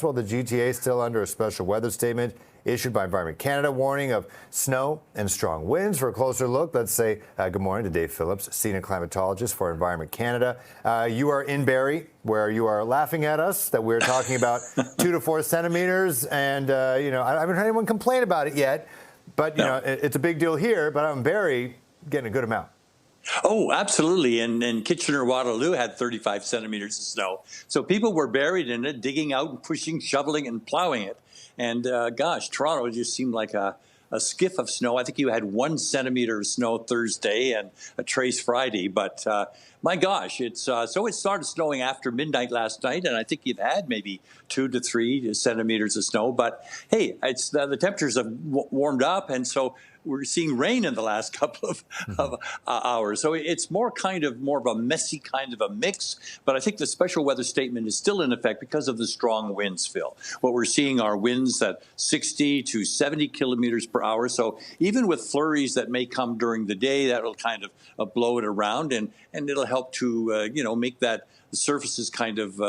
Well, the GTA is still under a special weather statement issued by Environment Canada, warning of snow and strong winds. For a closer look, let's say good morning to Dave Phillips, senior climatologist for Environment Canada. You are in Barrie, where you are laughing at us that we're talking about 2 to 4 centimeters, and I haven't heard anyone complain about it yet. But it's a big deal here. But out in Barrie, getting a good amount. Oh, absolutely. And Kitchener-Waterloo had 35 centimeters of snow. So people were buried in it, digging out and pushing, shoveling and plowing it. And gosh, Toronto just seemed like a skiff of snow. I think you had 1 centimeter of snow Thursday and a trace Friday. But my gosh, it started snowing after midnight last night, and I think you've had maybe 2 to 3 centimeters of snow. But hey, it's the temperatures have warmed up, and so we're seeing rain in the last couple of hours. So it's more of a messy kind of a mix. But I think the special weather statement is still in effect because of the strong winds, Phil. What we're seeing are winds at 60 to 70 kilometers per hour. So even with flurries that may come during the day, that'll kind of blow it around, and it'll help to make that the surfaces kind of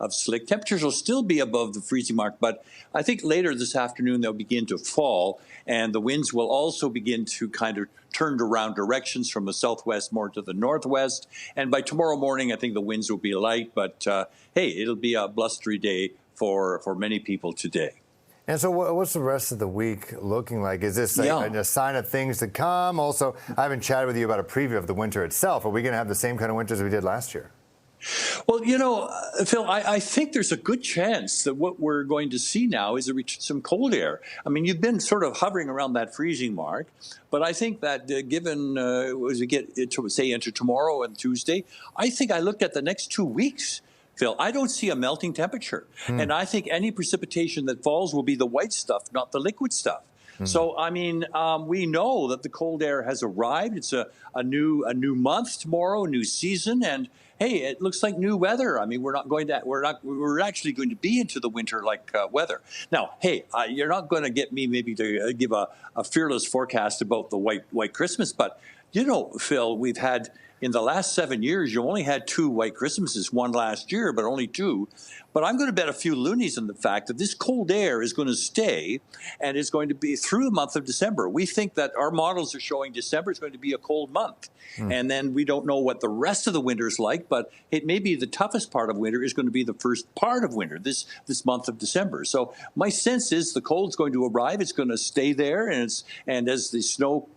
slick. Temperatures will still be above the freezing mark, but I think later this afternoon they'll begin to fall, and the winds will also begin to kind of turn around directions from the southwest more to the northwest. And by tomorrow morning, I think the winds will be light, but hey, it'll be a blustery day for many people today. And so what's the rest of the week looking like? Is this a sign of things to come? Also, I haven't chatted with you about a preview of the winter itself. Are we going to have the same kind of winters we did last year? Well, Phil, I think there's a good chance that what we're going to see now is some cold air. I mean, you've been sort of hovering around that freezing mark, but I think that given as we get into tomorrow and Tuesday, I think I looked at the next 2 weeks. Phil, I don't see a melting temperature. And I think any precipitation that falls will be the white stuff, not the liquid stuff. So, I mean, we know that the cold air has arrived. It's a new month tomorrow, a new season, and hey, it looks like new weather. I mean, we're actually going to be into the winter-like weather. Now, hey, you're not going to get me maybe to give a fearless forecast about the white Christmas, but Phil, we've had in the last 7 years, you only had 2 white Christmases, one last year, but only 2. But I'm going to bet a few loonies on the fact that this cold air is going to stay, and is going to be through the month of December. We think that our models are showing December is going to be a cold month. And then we don't know what the rest of the winter is like, but it may be the toughest part of winter is going to be the first part of winter, this month of December. So my sense is the cold's going to arrive. It's going to stay there, and as the snow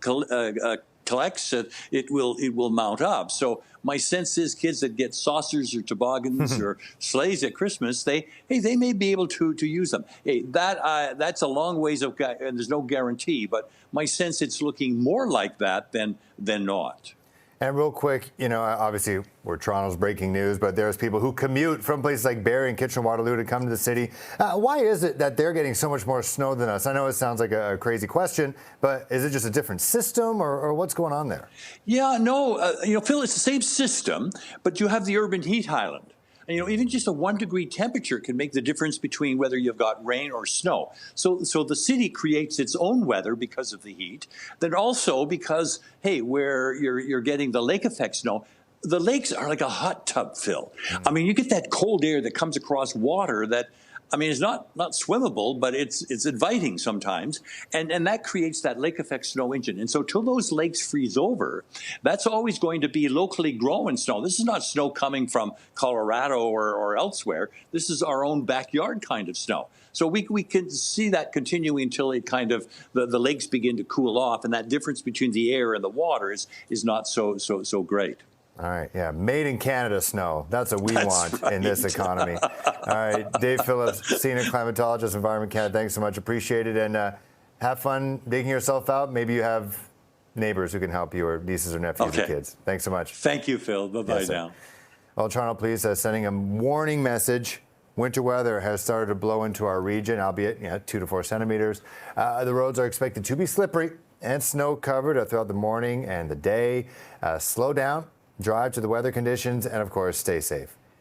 collects, it will mount up. So my sense is kids that get saucers or toboggans or sleighs at Christmas, they may be able to use them. Hey, that's a long ways of, and there's no guarantee, but my sense it's looking more like that than not. And real quick, obviously we're Toronto's breaking news, but there's people who commute from places like Barrie and Kitchener-Waterloo to come to the city. Why is it that they're getting so much more snow than us? I know it sounds like a crazy question, but is it just a different system, or what's going on there? Yeah, no, Phil, it's the same system, but you have the urban heat island. And, even just a 1 degree temperature can make the difference between whether you've got rain or snow. So the city creates its own weather because of the heat. Then also because, hey, where you're getting the lake effect snow, the lakes are like a hot tub, Phil. I mean, you get that cold air that comes across water that, I mean, it's not swimmable, but it's inviting sometimes, and that creates that lake effect snow engine. And so till those lakes freeze over, that's always going to be locally grown snow. This is not snow coming from Colorado or elsewhere. This is our own backyard kind of snow. So we can see that continuing until it kind of the lakes begin to cool off, and that difference between the air and the water is not so great. All right, yeah, made in Canada snow. That's what we want in this economy. All right, Dave Phillips, senior climatologist, Environment Canada. Thanks so much, appreciate it, and have fun digging yourself out. Maybe you have neighbors who can help you, or nieces or nephews or kids. Thanks so much. Thank you, Phil. Bye-bye now. Well, Toronto Police sending a warning message. Winter weather has started to blow into our region, albeit 2 to 4 centimeters. The roads are expected to be slippery and snow-covered throughout the morning and the day. Slow down. Drive to the weather conditions, and of course, stay safe.